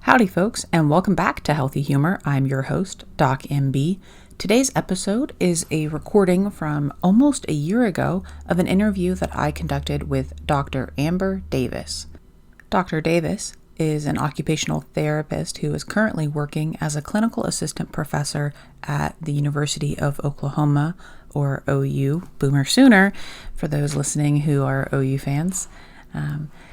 Howdy, folks, and welcome back to Healthy Humor. I'm your host, Doc MB. Today's episode is a recording from almost a year ago of an interview that I conducted with Dr. Amber Davis. Dr. Davis is an occupational therapist who is currently working as a clinical assistant professor at the University of Oklahoma, or OU, Boomer Sooner, for those listening who are OU fans.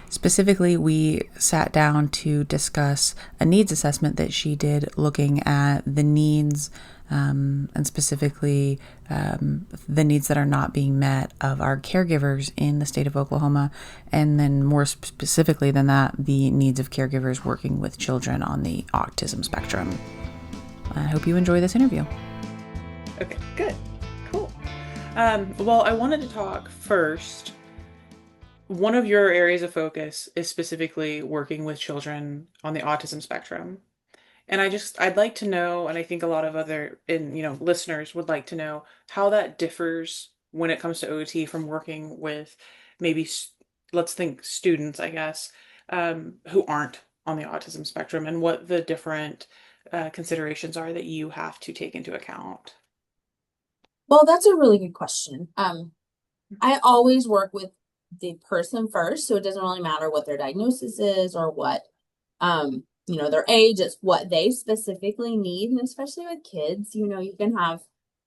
Specifically, we sat down to discuss a needs assessment that she did looking at the needs and specifically the needs that are not being met of our caregivers in the state of Oklahoma, and then more specifically than that, the needs of caregivers working with children on the autism spectrum. I hope you enjoy this interview. Okay, good. Cool. Well, I wanted to talk first. One of your areas of focus is specifically working with children on the autism spectrum. And I'd like to know, and I think a lot of other, listeners would like to know how that differs when it comes to OT from working with maybe, let's think students, I guess, who aren't on the autism spectrum, and what the different considerations are that you have to take into account. Well, that's a really good question. I always work with the person first, so it doesn't really matter what their diagnosis is or what, their age. It's what they specifically need, and especially with kids, you can have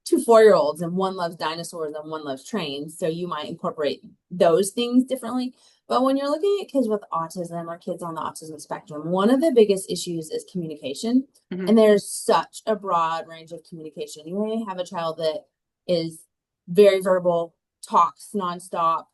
two 4-year-olds and one loves dinosaurs and one loves trains, so you might incorporate those things differently. But when you're looking at kids with autism or kids on the autism spectrum, one of the biggest issues is communication, and there's such a broad range of communication. You may have a child that is very verbal, talks nonstop.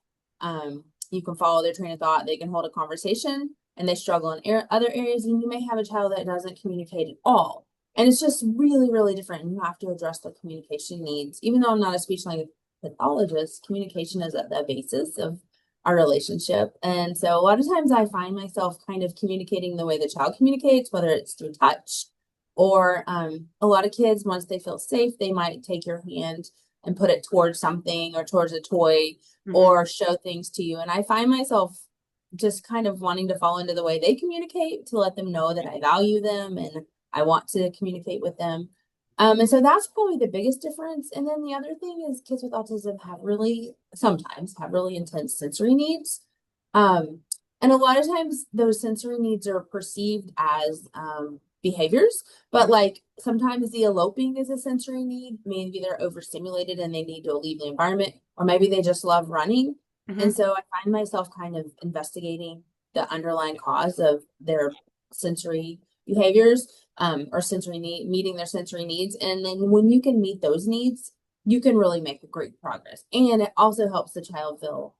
You can follow their train of thought. They can hold a conversation, and they struggle in other areas. And you may have a child that doesn't communicate at all. And it's just really, really different. And you have to address the communication needs. Even though I'm not a speech language pathologist, communication is at the basis of our relationship. And so a lot of times I find myself kind of communicating the way the child communicates, whether it's through touch or a lot of kids, once they feel safe, they might take your hand and put it towards something or towards a toy or show things to you. And I find myself just kind of wanting to fall into the way they communicate to let them know that I value them and I want to communicate with them. And so that's probably the biggest difference. And then the other thing is kids with autism sometimes have really intense sensory needs. And a lot of times those sensory needs are perceived as behaviors, but like sometimes the eloping is a sensory need. Maybe they're overstimulated and they need to leave the environment, or maybe they just love running. And so I find myself kind of investigating the underlying cause of their sensory behaviors or meeting their sensory needs. And then when you can meet those needs, you can really make great progress. And it also helps the child feel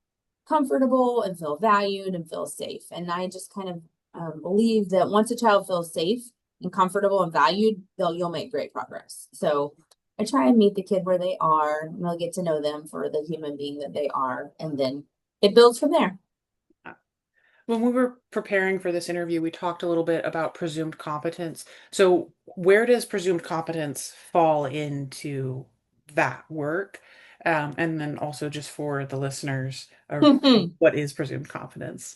comfortable and feel valued and feel safe. And I just kind of believe that once a child feels safe and comfortable and valued, you'll make great progress. So I try and meet the kid where they are, and I'll get to know them for the human being that they are, and then it builds from there. When we were preparing for this interview, we talked a little bit about presumed competence. So where does presumed competence fall into that work? And then also just for the listeners, what is presumed competence?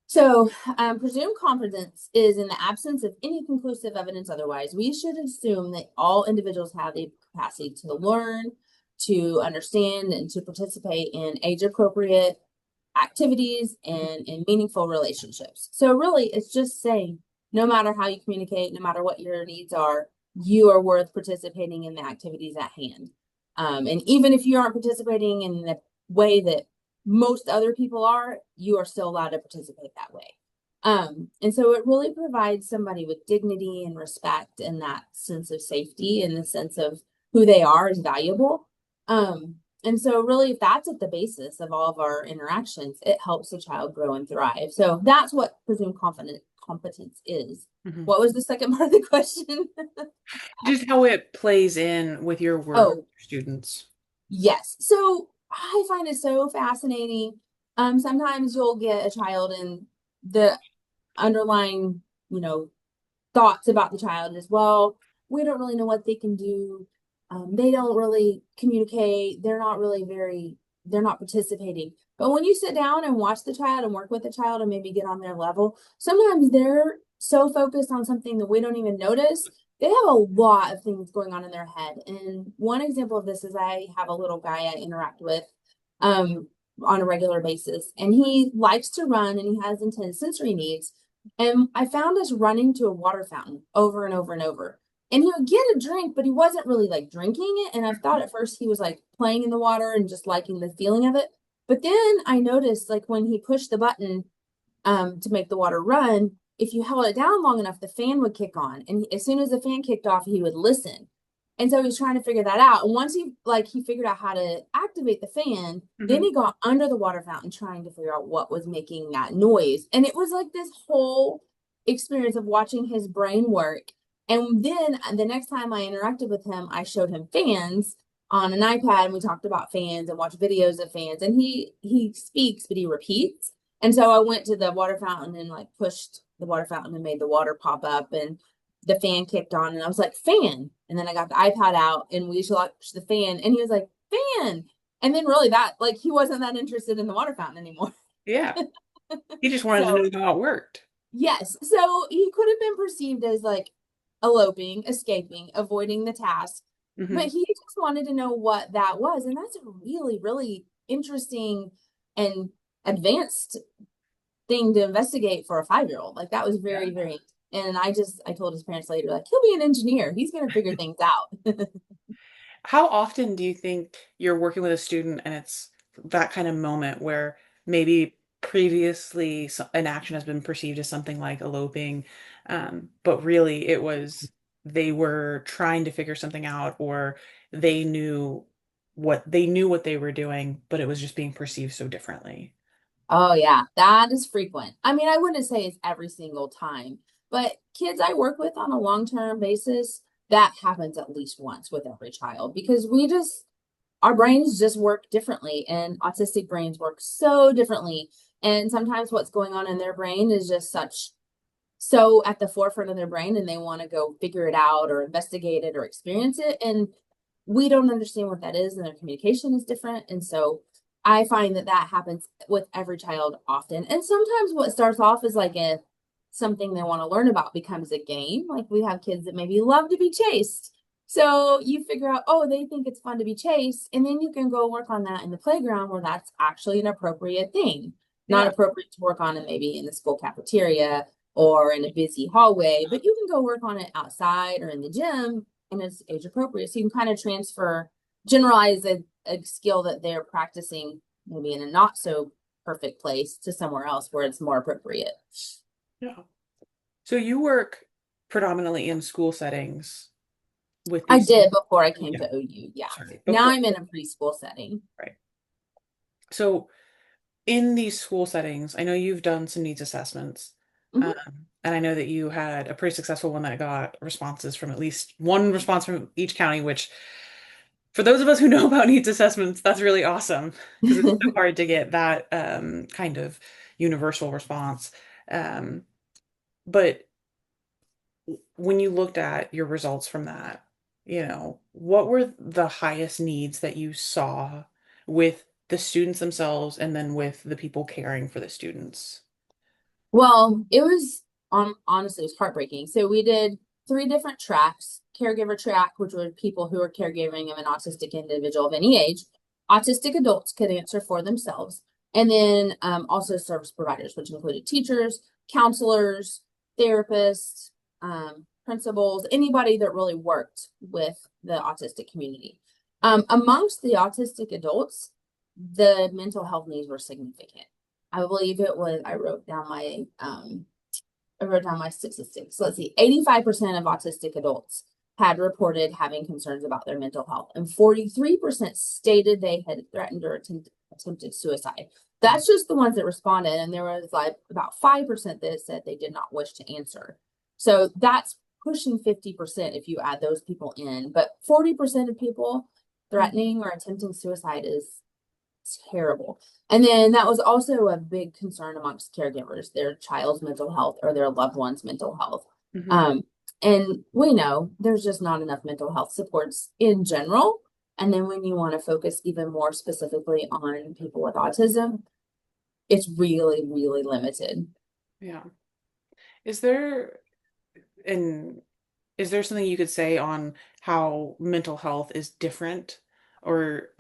So presumed competence is in the absence of any conclusive evidence otherwise. We should assume that all individuals have the capacity to learn, to understand, and to participate in age-appropriate activities and in meaningful relationships. So really, it's just saying, no matter how you communicate, no matter what your needs are, you are worth participating in the activities at hand. And even if you aren't participating in the way that most other people are, you are still allowed to participate that way. And so it really provides somebody with dignity and respect and that sense of safety and the sense of who they are is valuable. And so really, if that's at the basis of all of our interactions, it helps the child grow and thrive. So that's what presumed competence is. What was the second part of the question? Just how it plays in with your work with students. Yes. So I find it so fascinating. Sometimes you'll get a child and the underlying, thoughts about the child as well. We don't really know what they can do. They don't really communicate. They're not participating. But when you sit down and watch the child and work with the child and maybe get on their level, sometimes they're so focused on something that we don't even notice. They have a lot of things going on in their head. And one example of this is I have a little guy I interact with um, on a regular basis, and he likes to run and he has intense sensory needs. And I found us running to a water fountain over and over and over. And he would get a drink, but he wasn't really like drinking it. And I thought at first he was like playing in the water and just liking the feeling of it. But then I noticed like when he pushed the button to make the water run, if you held it down long enough, the fan would kick on. And as soon as the fan kicked off, he would listen. And so he's trying to figure that out. And once he figured out how to activate the fan, then he got under the water fountain trying to figure out what was making that noise. And it was like this whole experience of watching his brain work. And then the next time I interacted with him, I showed him fans on an iPad and we talked about fans and watched videos of fans. And he speaks, but he repeats. And so I went to the water fountain and like pushed the water fountain and made the water pop up and the fan kicked on and I was like, fan. And then I got the iPad out and we watched the fan and he was like, fan. And then really that, like, he wasn't that interested in the water fountain anymore. Yeah. He just wanted So, to know how it worked. yes. So he could have been perceived as like eloping, escaping, avoiding the task, but Hmm. he just wanted to know what that was. And that's a really, really interesting and advanced thing to investigate for a 5-year-old. Like that was Yeah. very, very, and I told his parents later, like, he'll be an engineer. He's going to figure things out. How often do you think you're working with a student and it's that kind of moment where maybe previously an action has been perceived as something like eloping, but really it was they were trying to figure something out or they knew what they were doing, but it was just being perceived so differently. Oh, yeah, that is frequent. I mean, I wouldn't say it's every single time, but kids I work with on a long-term basis, that happens at least once with every child because our brains just work differently and autistic brains work so differently. And sometimes what's going on in their brain is just so at the forefront of their brain and they want to go figure it out or investigate it or experience it. And we don't understand what that is and their communication is different. And so I find that that happens with every child often. And sometimes what starts off as like something they want to learn about becomes a game. Like we have kids that maybe love to be chased. So you figure out, oh, they think it's fun to be chased. And then you can go work on that in the playground where that's actually an appropriate thing, not Yeah. appropriate to work on it maybe in the school cafeteria or in a busy hallway, but you can go work on it outside or in the gym and it's age appropriate. So you can kind of generalize a skill that they're practicing maybe in a not so perfect place to somewhere else where it's more appropriate. Yeah. So you work predominantly in school settings with I these. did before I came Yeah, to OU. Yeah. sorry. Now Before, I'm in a preschool setting. right. So in these school settings, I know you've done some needs assessments. Um, Hmm. and I know that you had a pretty successful one that got responses from at least one response from each county, which for those of us who know about needs assessments, that's really awesome because it's so hard to get that kind of universal response. Um, but when you looked at your results from that, what were the highest needs that you saw with the students themselves and then with the people caring for the students? Well, it was honestly, it was heartbreaking. So we did 3 different tracks: caregiver track, which were people who are caregiving of an autistic individual of any age. Autistic adults could answer for themselves. And then also service providers, which included teachers, counselors, therapists, principals, anybody that really worked with the autistic community. Amongst the autistic adults, the mental health needs were significant. I believe it was, I wrote down my statistics. So let's see, 85% of autistic adults had reported having concerns about their mental health, and 43% stated they had threatened or attempted suicide. That's just the ones that responded, and there was like about 5% that said they did not wish to answer. So that's pushing 50% if you add those people in. But 40% of people threatening or attempting suicide is terrible. And then that was also a big concern amongst caregivers, their child's mental health or their loved one's mental health. Hmm. Um, and we know there's just not enough mental health supports in general. And then when you want to focus even more specifically on people with autism, it's really, really limited. Yeah. Is there an is there something you could say on how mental health is different or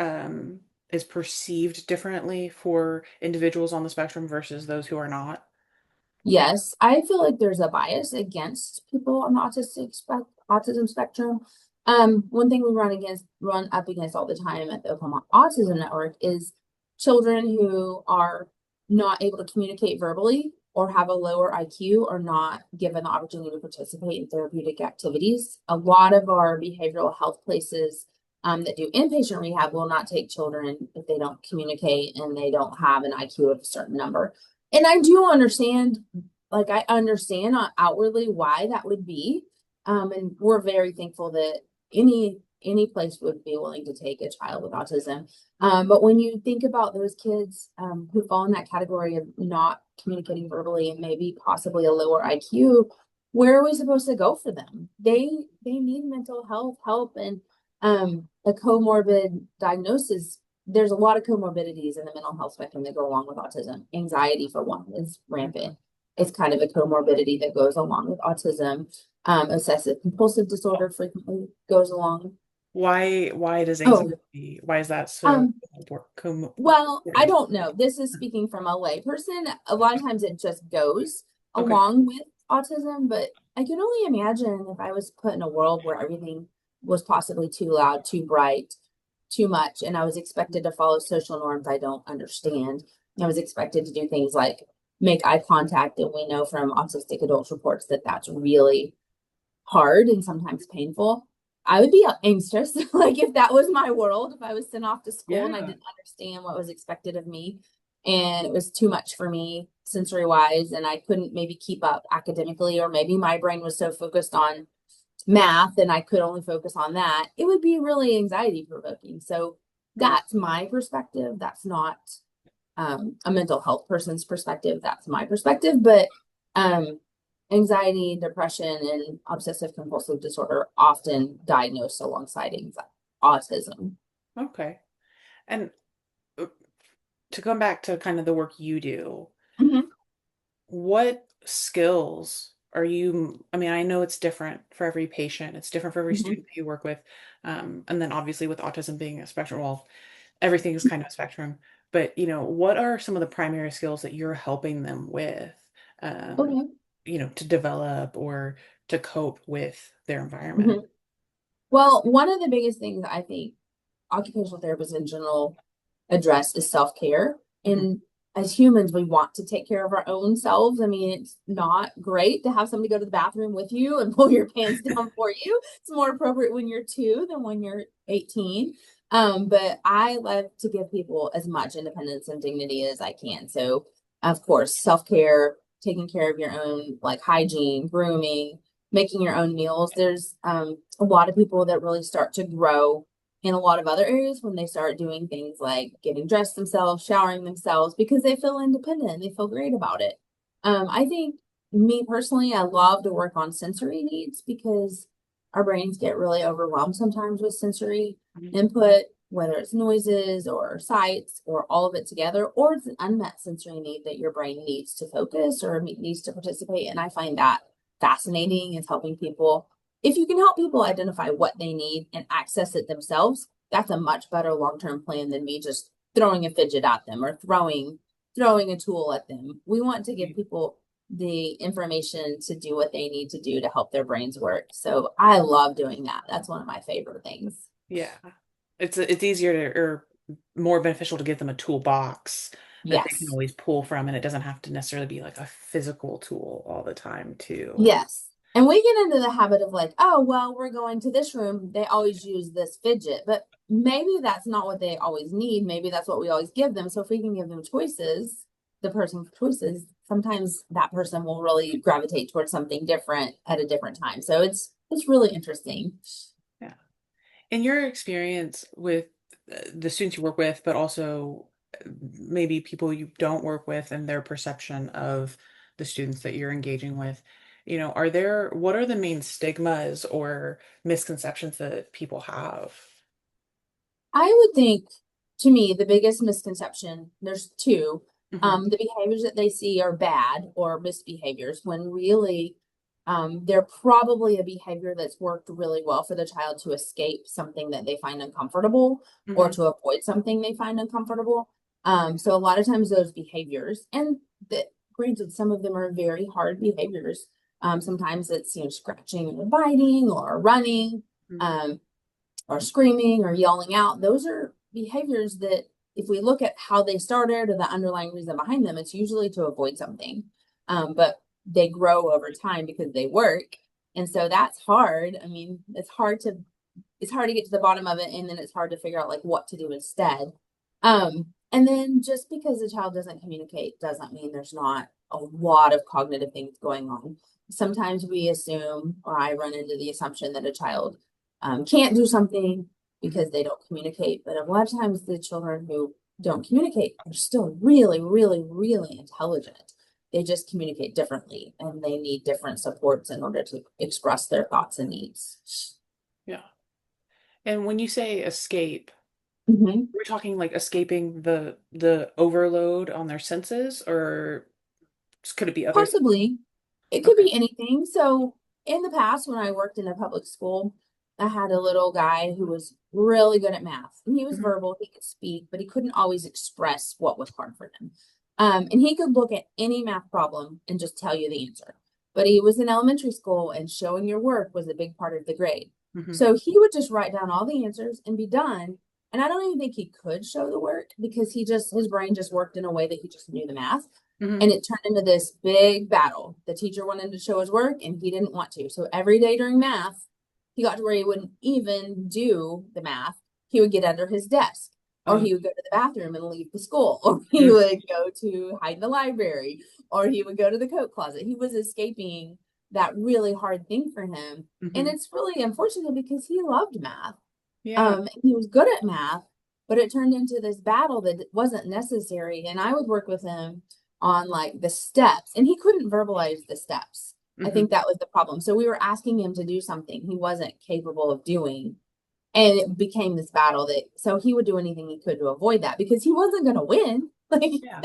is perceived differently for individuals on the spectrum versus those who are not? Yes, I feel like there's a bias against people on the autism spectrum. One thing we run up against all the time at the Oklahoma Autism Network is children who are not able to communicate verbally or have a lower IQ or not given the opportunity to participate in therapeutic activities. A lot of our behavioral health places that do inpatient rehab will not take children if they don't communicate and they don't have an IQ of a certain number. And I do understand, like I understand outwardly why that would be. And we're very thankful that any place would be willing to take a child with autism. But when you think about those kids who fall in that category of not communicating verbally and maybe possibly a lower IQ, where are we supposed to go for them? They need mental health help and a comorbid diagnosis. There's a lot of comorbidities in the mental health spectrum that go along with autism. Anxiety, for one, is rampant. It's kind of a comorbidity that goes along with autism. Obsessive compulsive disorder frequently goes along. Why does Oh, anxiety, why is that so um, well, I important? don't know. This is speaking from a layperson. A lot of times it just goes Okay. along with autism, but I can only imagine if I was put in a world where everything was possibly too loud, too bright, too much, and I was expected to follow social norms I don't understand. I was expected to do things like make eye contact, and we know from autistic adults reports that that's really hard and sometimes painful. I would be anxious. Like if that was my world, if I was sent off to school and I Yeah. didn't understand what was expected of me and it was too much for me sensory wise and I couldn't maybe keep up academically, or maybe my brain was so focused on math and I could only focus on that, it would be really anxiety provoking. So that's my perspective. That's not a mental health person's perspective. That's my perspective. But um, anxiety, depression, and obsessive compulsive disorder often diagnosed alongside autism. Okay. And uh, to come back to kind of the work you do, Mhm. what skills are you, I mean, I know it's different for every patient, it's different for every Mhm. student that you work with. And then obviously with autism being a spectrum, well, everything is kind of a spectrum. But, what are some of the primary skills that you're helping them with, um, Okay. to develop or to cope with their environment? Mhm. Well, one of the biggest things I think occupational therapists in general address is self-care. Mhm. And as humans, we want to take care of our own selves. I mean, it's not great to have somebody go to the bathroom with you and pull your pants down for you. It's more appropriate when you're 2 than when you're 18. But I love to give people as much independence and dignity as I can. So, of course, self-care, taking care of your own like hygiene, grooming, making your own meals. There's a lot of people that really start to grow in a lot of other areas when they start doing things like getting dressed themselves, showering themselves because they feel independent and they feel great about it. I think me personally, I love to work on sensory needs because our brains get really overwhelmed sometimes with sensory Mhm. input, whether it's noises or sights or all of it together, or it's an unmet sensory need that your brain needs to focus or needs to participate. And I find that fascinating. Is helping people, if you can help people identify what they need and access it themselves, that's a much better long-term plan than me just throwing a fidget at them or throwing a tool at them. We want to give people the information to do what they need to do to help their brains work. So I love doing that. That's one of my favorite things. Yeah. It's easier to, or more beneficial to give them a toolbox that they can Yes. always pull from, and it doesn't have to necessarily be like a physical tool all the time too. Yes. And we get into the habit of like, oh, well, we're going to this room. They always use this fidget, but maybe that's not what they always need. Maybe that's what we always give them. So if we can give them choices, the person choices, sometimes that person will really gravitate towards something different at a different time. So it's really interesting. Yeah. In your experience with the students you work with, but also maybe people you don't work with and their perception of the students that you're engaging with, what are the main stigmas or misconceptions that people have? I would think, to me, the biggest misconception, there's two. Hmm. The behaviors that they see are bad or misbehaviors when really they're probably a behavior that's worked really well for the child to escape something that they find uncomfortable or Hmm. to avoid something they find uncomfortable. So a lot of times those behaviors, and that granted, some of them are very hard behaviors. Sometimes it's, scratching or biting or running, um, or screaming or yelling out. Those are behaviors that, if we look at how they started or the underlying reason behind them, it's usually to avoid something. But they grow over time because they work. And so that's hard. I mean, it's hard to get to the bottom of it, and then it's hard to figure out like what to do instead. And then just because the child doesn't communicate doesn't mean there's not a lot of cognitive things going on. Sometimes we assume, or I run into the assumption that a child can't do something because they don't communicate. But a lot of times the children who don't communicate are still really, really, really intelligent. They just communicate differently and they need different supports in order to express their thoughts and needs. Yeah. And when you say escape, Mhm. we're talking like escaping the overload on their senses, or could it be other things? Possibly. It could Okay. be anything. So in the past, when I worked in a public school, I had a little guy who was really good at math. And he was Hmm. verbal, he could speak, but he couldn't always express what was hard for him. And he could look at any math problem and just tell you the answer. But he was in elementary school and showing your work was a big part of the grade. Hmm. So he would just write down all the answers and be done. And I don't even think he could show the work because his brain just worked in a way that he just knew the math. Hmm. And it turned into this big battle. The teacher wanted to show his work and he didn't want to. So every day during math, he got to where he wouldn't even do the math. He would get under his desk, or Uh, he would go to the bathroom and leave the school, or he mm, would go to hide in the library, or he would go to the coat closet. He was escaping that really hard thing for him. And mhm. it's really unfortunate because he loved math. Yeah. He was good at math, but it turned into this battle that wasn't necessary. And I would work with him on like the steps, and he couldn't verbalize the steps. I Hmm. think that was the problem. So we were asking him to do something he wasn't capable of doing. And it became this battle that so he would do anything he could to avoid that because he wasn't going to win. Like Yeah.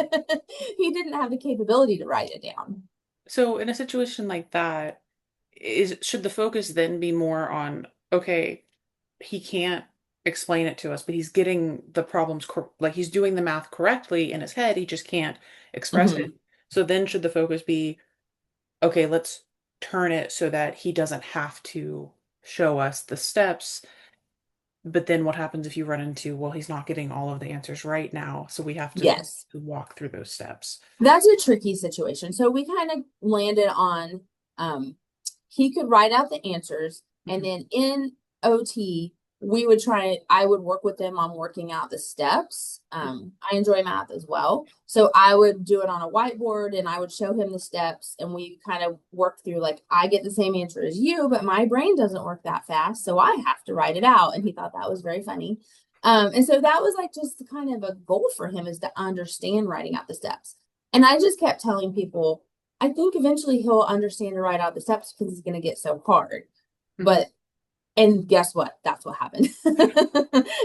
he didn't have the capability to write it down. So in a situation like that, is should the focus then be more on, okay, he can't explain it to us, but he's getting the problems like he's doing the math correctly in his head, he just can't express it. Mhm. So then should the focus be, okay, let's turn it so that he doesn't have to show us the steps. But then what happens if you run into, well, he's not getting all of the answers right now, so we have to Yes. walk through those steps. That's a tricky situation. So we kind of landed on um, he could write out the answers, and Mhm. then in OT, I would work with them on working out the steps. I enjoy math as well. So I would do it on a whiteboard and I would show him the steps, and we kind of work through like, I get the same answer as you, but my brain doesn't work that fast. So I have to write it out. And he thought that was very funny. And so that was like just kind of a goal for him is to understand writing out the steps. And I just kept telling people, I think eventually he'll understand to write out the steps because it's going to get so hard. Mhm. But, and guess what? That's what happened.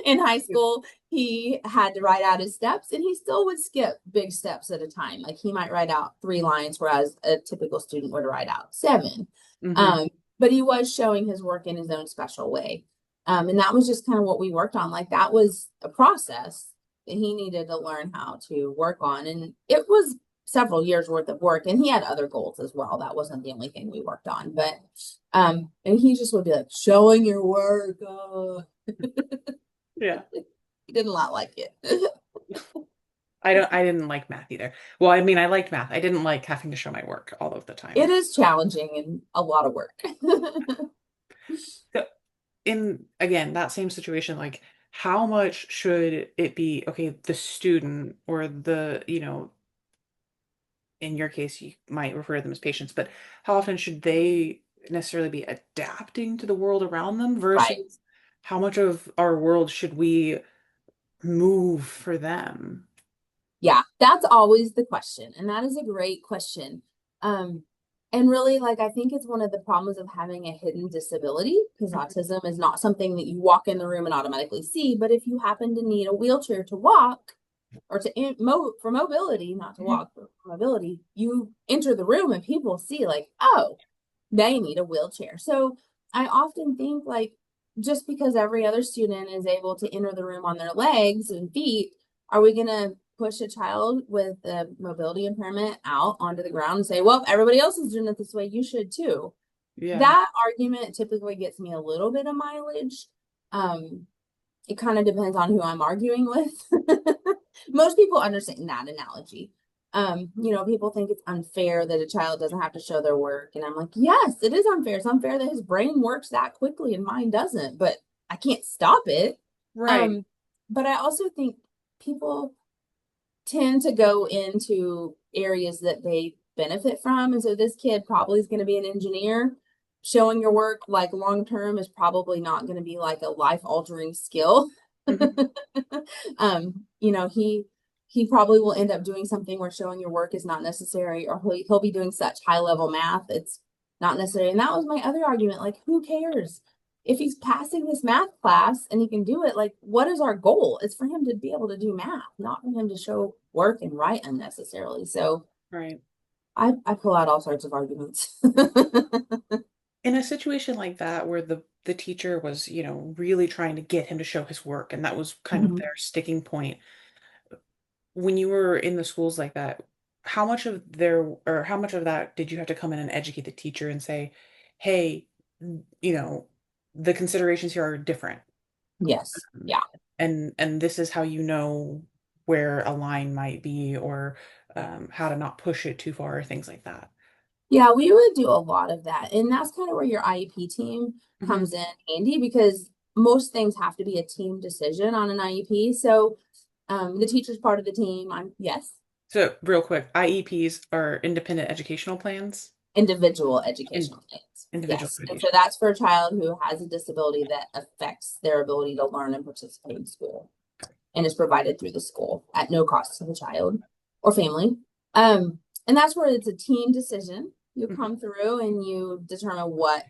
In high school, he had to write out his steps and he still would skip big steps at a time. Like he might write out 3 lines, whereas a typical student would write out 7. Mhm. Um, but he was showing his work in his own special way. And that was just kind of what we worked on. Like that was a process that he needed to learn how to work on. And it was several years worth of work. And he had other goals as well. That wasn't the only thing we worked on. But and he just would be like, showing your work. Yeah. He did not like it. I didn't like math either. Well, I mean, I liked math. I didn't like having to show my work all of the time. It is challenging and a lot of work. So in again, that same situation, like how much should it be, okay, the student or in your case, you might refer to them as patients, but how often should they necessarily be adapting to the world around them Right. versus how much of our world should we move for them? Yeah, that's always the question. And that is a great question. Um, and really, like, I think it's one of the problems of having a hidden disability because Mhm. autism is not something that you walk in the room and automatically see. But if you happen to need a wheelchair to walk, or for mobility, not to Mhm. walk, but for mobility, you enter the room and people see like, oh, they need a wheelchair. So I often think like just because every other student is able to enter the room on their legs and feet, are we going to push a child with a mobility impairment out onto the ground and say, well, everybody else is doing it this way, you should too? Yeah. That argument typically gets me a little bit of mileage. It kind of depends on who I'm arguing with. Most people understand that analogy. People think it's unfair that a child doesn't have to show their work. And I'm like, yes, it is unfair. It's unfair that his brain works that quickly and mine doesn't, but I can't stop it. Right. Um, but I also think people tend to go into areas that they benefit from. And so this kid probably is going to be an engineer. Showing your work like long term is probably not going to be like a life altering skill. Mhm. He probably will end up doing something where showing your work is not necessary, or he'll be doing such high level math it's not necessary. And that was my other argument. Like, who cares? If he's passing this math class and he can do it, like, what is our goal? It's for him to be able to do math, not for him to show work and write unnecessarily. So Right. I pull out all sorts of arguments. In a situation like that where the teacher was, really trying to get him to show his work, and that was kind of Mhm. their sticking point. When you were in the schools like that, how much of that did you have to come in and educate the teacher and say, "Hey, you know, the considerations here are different, Yes. um, Yeah. and this is how you know where a line might be, or how to not push it too far, or things like that." Yeah, we would do a lot of that. And that's kind of where your IEP team Mhm. comes in handy because most things have to be a team decision on an IEP. So the teacher's part of the team. Yes, So, real quick, IEPs are independent educational plans, individual in educational needs. individual Yes. And so education. that's for a child who has a disability that affects their ability to learn and participate in school and is provided through the school at no cost to the child or family. And that's where it's a team decision. You Mhm. come through and you determine what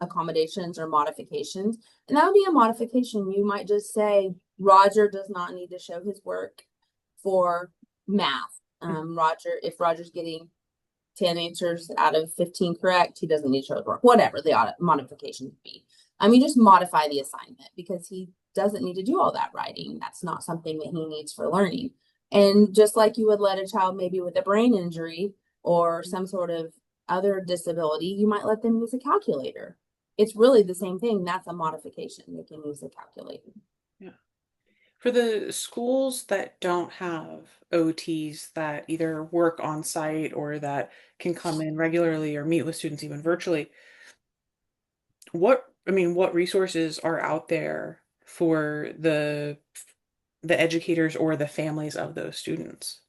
accommodations or modifications. And that would be a modification. You might just say, Roger does not need to show his work for math. Mhm. If Roger's getting 10 answers out of 15 correct, he doesn't need to show his work, whatever the modification would be. You just modify the assignment because he doesn't need to do all that writing. That's not something that he needs for learning. And just like you would let a child maybe with a brain injury or some sort of other disability, you might let them use a calculator. It's really the same thing. That's a modification. They can use a calculator. Yeah. For the schools that don't have OTs that either work on site or that can come in regularly or meet with students even virtually, what resources are out there for the educators or the families of those students?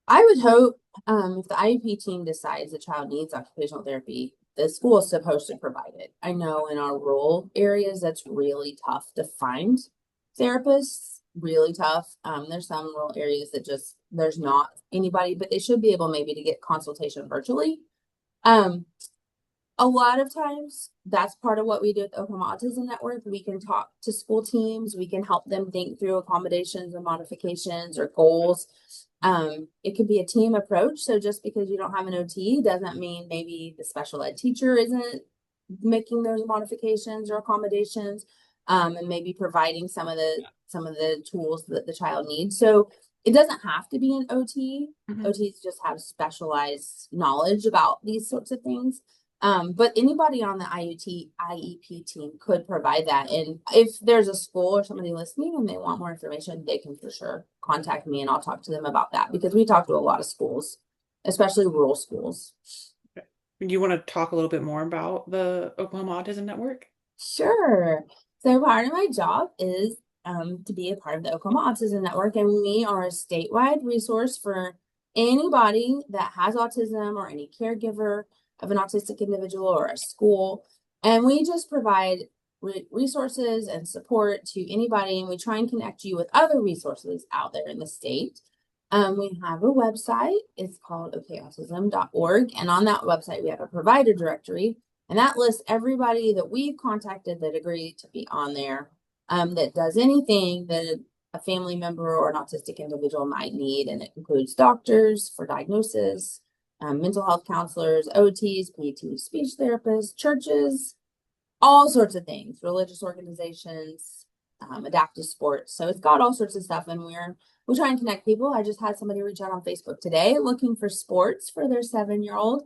I would hope if the IEP team decides the child needs occupational therapy, the school is supposed to provide it. I know in our rural areas that's really tough to find therapists, really tough. There's some rural areas that just there's not anybody, but they should be able maybe to get consultation virtually. Um, a lot of times that's part of what we do at the Oklahoma Autism Network. We can talk to school teams, we can help them think through accommodations and modifications or goals. It could be a team approach. So just because you don't have an OT doesn't mean maybe the special ed teacher isn't making those modifications or accommodations, and maybe providing some of the tools that the child needs. So it doesn't have to be an OT. Mhm. OTs just have specialized knowledge about these sorts of things. But anybody on the IEP team could provide that. And if there's a school or somebody listening and they want more information, they can for sure contact me and I'll talk to them about that because we talk to a lot of schools, especially rural schools. Okay. Do you want to talk a little bit more about the Oklahoma Autism Network? Sure. So part of my job is to be a part of the Oklahoma Autism Network, and we are a statewide resource for anybody that has autism or any caregiver of an autistic individual or a school. And we just provide resources and support to anybody, and we try and connect you with other resources out there in the state. We have a website. It's called okautism.org, and on that website we have a provider directory and that lists everybody that we've contacted that agreed to be on there, that does anything that a family member or an autistic individual might need. And it includes doctors for diagnosis, mental health counselors, OTs, PT speech therapists, churches, all sorts of things, religious organizations, adaptive sports. So it's got all sorts of stuff, and we try and connect people. I just had somebody reach out on Facebook today looking for sports for their 7-year-old.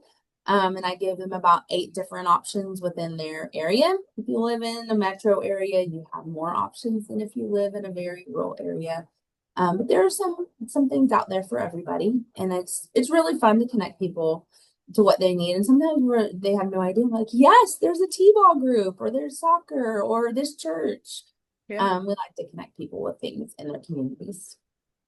And I gave them about 8 different options within their area. If you live in a metro area, you have more options than if you live in a very rural area. But there are some things out there for everybody, and it's really fun to connect people to what they need. And sometimes they have no idea. Like, yes, there's a t-ball group, or there's soccer, or this church. Yeah. We like to connect people with things in their communities.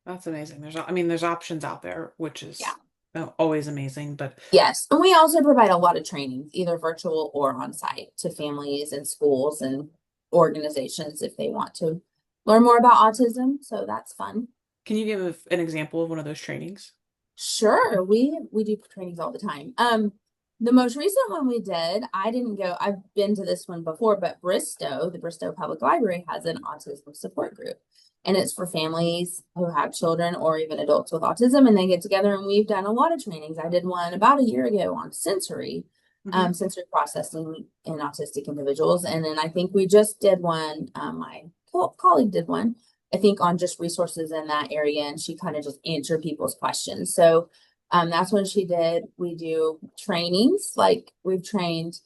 That's amazing. There's options out there, which Yeah. is always amazing, but Yes. And we also provide a lot of trainings, either virtual or on site, to families and schools and organizations if they want to learn more about autism. So that's fun. can you give an example of one of those trainings? Sure, we do trainings all the time. The most recent one we did, I didn't go. I've been to this one before, but the Bristow Public Library has an autism support group, and it's for families who have children or even adults with autism, and they get together and we've done a lot of trainings. I did one about a year ago on Hmm. sensory processing in autistic individuals, and then I think we just did one. My colleague did one, I think, on just resources in that area, and she kind of just answered people's questions. So that's what she did. We do trainings, like we've trained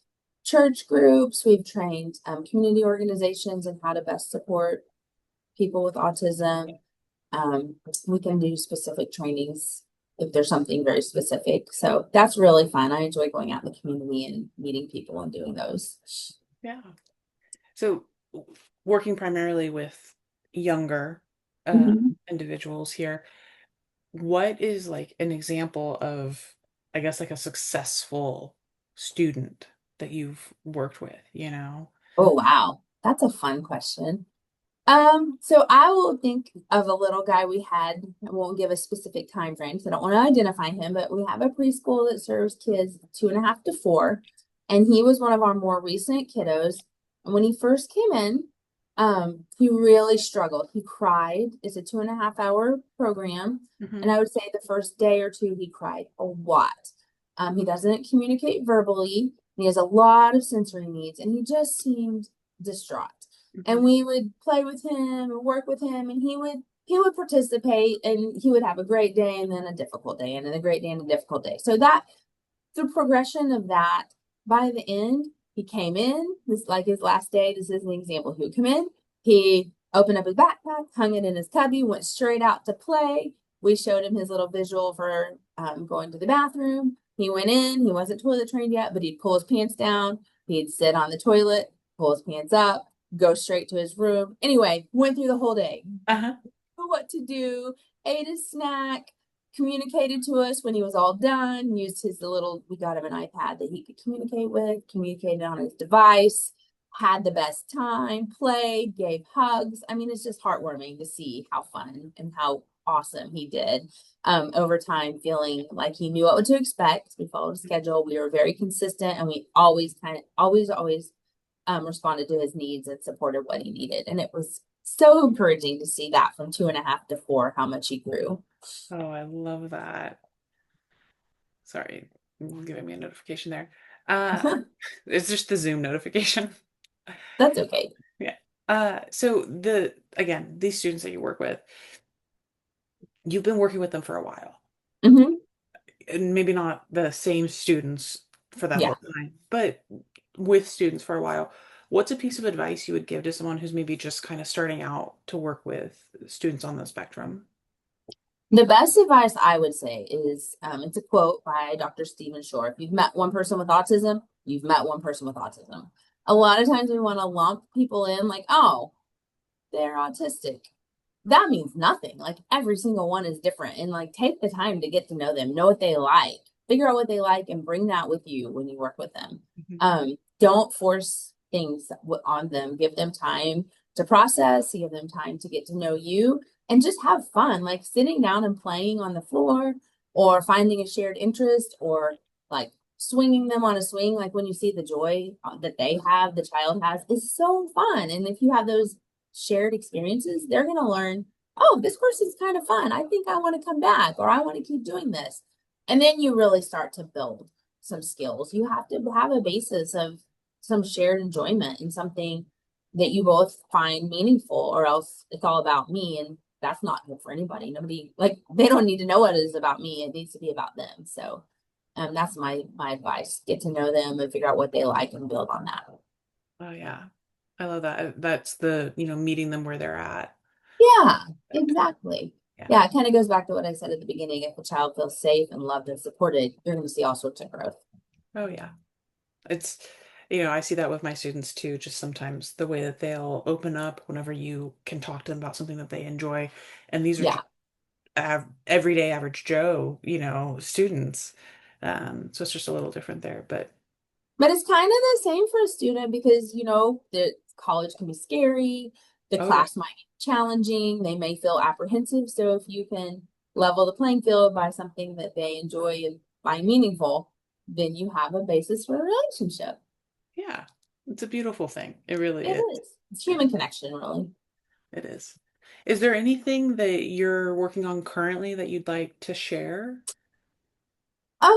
church groups, we've trained community organizations and how to best support people with autism. Um, we can do specific trainings if there's something very specific. So that's really fun. I enjoy going out in the community and meeting people and doing those. Yeah. So working primarily with younger Mhm. individuals here, what is like an example of, I guess, like a successful student that you've worked with, you know? Oh, wow. That's a fun question. So I will think of a little guy we had. I won't give a specific time frame, so I don't want to identify him, but we have a preschool that serves kids 2.5 to 4, and he was one of our more recent kiddos. And when he first came in, he really struggled. He cried. It's a 2.5 hour program, Hmm. and I would say the first day or two he cried a lot. He doesn't communicate verbally. He has a lot of sensory needs, and he just seemed distraught. Hmm. And we would play with him and work with him, and he would participate, and he would have a great day and then a difficult day and then a great day and a difficult day. So that the progression of that, by the end, he came in, this like his last day, this is an example. He would come in, he opened up his backpack, hung it in his cubby, went straight out to play. We showed him his little visual for going to the bathroom. He went in, he wasn't toilet trained yet, but he'd pull his pants down, he'd sit on the toilet, pull his pants up, go straight to his room. Anyway, went through the whole day, Uh-huh. what to do, ate his snack, communicated to us when he was all done, used we got him an iPad that he could communicate with, communicated on his device, had the best time, played, gave hugs. I mean, it's just heartwarming to see how fun and how awesome he did over time, feeling like he knew what to expect. We followed a schedule. We were very consistent, and we always responded to his needs and supported what he needed. And it was so encouraging to see that from 2.5 to 4, how much he grew. Oh, I love that. Sorry, giving me a notification there. Uh, it's just the Zoom notification. That's okay. Yeah. So again, these students that you work with, you've been working with them for a while, Hmm. and maybe not the same students for that Yeah. whole time, but with students for a while. What's a piece of advice you would give to someone who's maybe just kind of starting out to work with students on the spectrum? The best advice I would say is it's a quote by Dr. Stephen Shore. If you've met one person with autism, you've met one person with autism. A lot of times we want to lump people in like, oh, they're autistic. That means nothing. Like every single one is different. And like take the time to get to know them, know what they like, figure out what they like, and bring that with you when you work with them. Mhm. Don't force things on them. Give them time to process, give them time to get to know you, and just have fun. Like sitting down and playing on the floor, or finding a shared interest, or like swinging them on a swing. Like when you see the joy that the child has, is so fun. And if you have those shared experiences, they're going to learn oh, this course is kind of fun. I think I want to come back or I want to keep doing this. And then you really start to build some skills. You have to have a basis of some shared enjoyment and something that you both find meaningful, or else it's all about me. And that's not good for anybody. Nobody, like, they don't need to know what it is about me. It needs to be about them. So that's my advice. Get to know them and figure out what they like and build on that. Oh yeah. I love that. That's the, meeting them where they're at. Yeah, exactly. Yeah. Yeah, it kind of goes back to what I said at the beginning. If a child feels safe and loved and supported, you're going to see all sorts of growth. Oh yeah. It's, I see that with my students too, just sometimes the way that they'll open up whenever you can talk to them about something that they enjoy. And these are Yeah. just everyday average Joe, students. So it's just a little different there, but But it's kind of the same for a student because, the college can be scary, the oh yeah. class might be challenging, they may feel apprehensive. So if you can level the playing field by something that they enjoy and find meaningful, then you have a basis for a relationship. Yeah. It's a beautiful thing. It really It is. is. It's Yeah, human connection, really. it is. Is there anything that you're working on currently that you'd like to share? Um,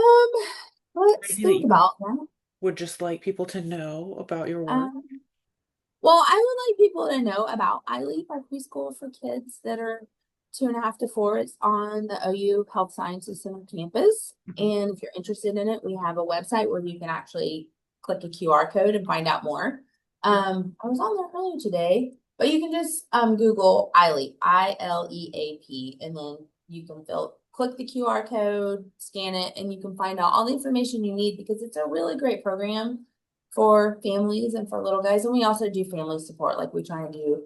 let's Anything that think you about that. would just like people to know about your work? Um, Well, I would like people to know about iLeap, our preschool for kids that are 2.5 to 4. It's on the OU Health Sciences Center campus. Mhm. And if you're interested in it, we have a website where you can actually click a QR code and find out more. I was on there earlier today, but you can just Google iLeap, ILEAP, and then you can click the QR code, scan it, and you can find out all the information you need because it's a really great program for families and for little guys. And we also do family support. Like we try and do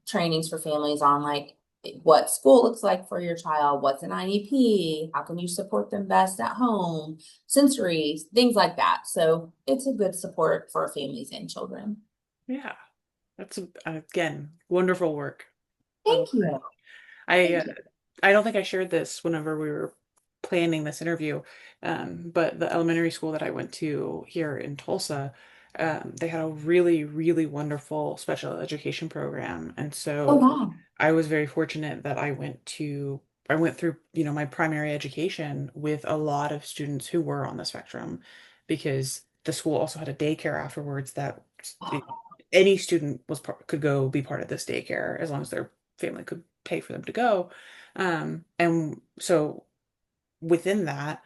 trainings for families on like what school looks like for your child, what's an IEP, how can you support them best at home, sensory, things like that. So it's a good support for families and children. Yeah. That's again wonderful work. I love Thank it. you. I Thank you. I don't think I shared this whenever we were planning this interview, but the elementary school that I went to here in Tulsa, they had a really, really wonderful special education program, and Oh, so wow. I was very fortunate that I went through, my primary education with a lot of students who were on the spectrum, because the school also had a daycare afterwards that any student could go be part of this daycare as long as their family could pay for them to go. And so within that,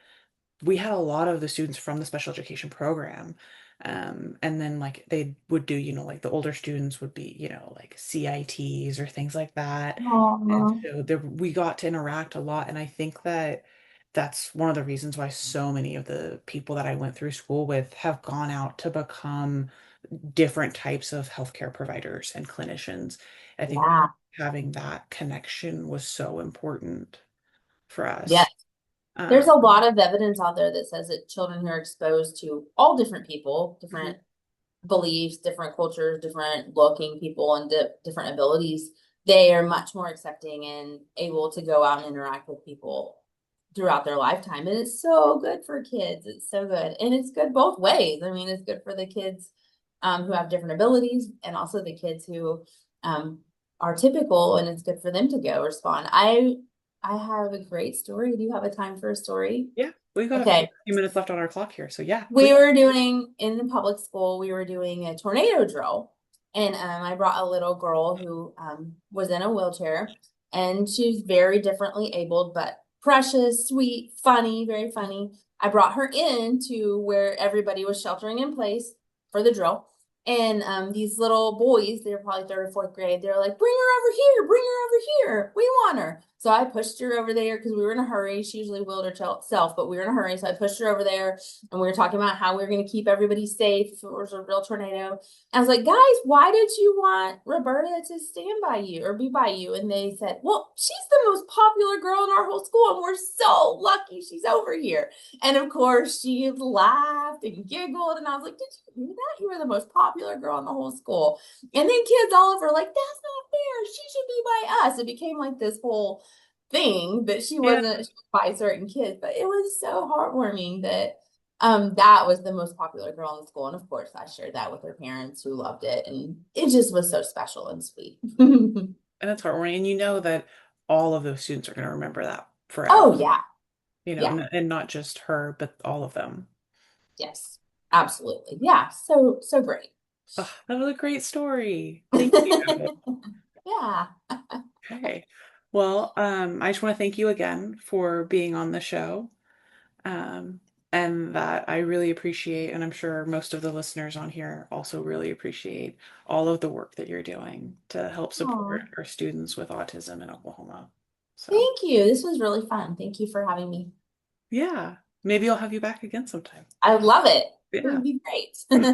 we had a lot of the students from the special education program. And then like they would do, like the older students would be, like CITs or things like that. And Aw. so there we got to interact a lot. And I think that that's one of the reasons why so many of the people that I went through school with have gone out to become different types of healthcare providers and clinicians. I think Yeah. having that connection was so important for Yeah. us. There's Um, a lot of evidence out there that says that children who are exposed to all different people, mhm. different beliefs, different cultures, different looking people, and different abilities, they are much more accepting and able to go out and interact with people throughout their lifetime. And it's so good for kids. It's so good. And it's good both ways. I mean, it's good for the kids who have different abilities and also the kids who um, are typical, and it's good for them to go respond. I have a great story. Do you have a time for a story? Yeah, we've got a Okay. few minutes left on our clock here. So yeah, We please. were doing in the public school, we were doing a tornado drill. And I brought a little girl who was in a wheelchair, and she's very differently abled, but precious, sweet, funny, very funny. I brought her in to where everybody was sheltering in place for the drill. And these little boys, they're probably third or fourth grade, they're like, bring her over here, bring her over here. We want her. So I pushed her over there because we were in a hurry. She usually wheeled herself, but we were in a hurry. So I pushed her over there, and we were talking about how we were going to keep everybody safe if it was a real tornado. I was like, guys, why did you want Roberta to stand by you or be by you? And they said, well, she's the most popular girl in our whole school, and we're so lucky she's over here. And of course, she laughed and giggled, and I was like, did you hear that? You were the most popular girl in the whole school. And then kids all over like, that's not fair. She should be by us. It became like this whole thing that she Yeah, wasn't by certain kids, but it was so heartwarming that that was the most popular girl in the school. And of course I shared that with her parents who loved it, and it just was so special and sweet. and it's heartwarming. And you know that all of those students are going to remember that forever, Oh yeah, yeah, and not just her, but all of them. yes, absolutely. Yeah, so great. Oh, that was a great story. Thank you. Yeah. Okay. Well, I just want to thank you again for being on the show. Um, and that I really appreciate, and I'm sure most of the listeners on here also really appreciate all of the work that you're doing to help support Aw, our students with autism in Oklahoma. So, thank you. This was really fun. Thank you for having me. yeah, maybe I'll have you back again sometime. I love it. It Yeah. would be great.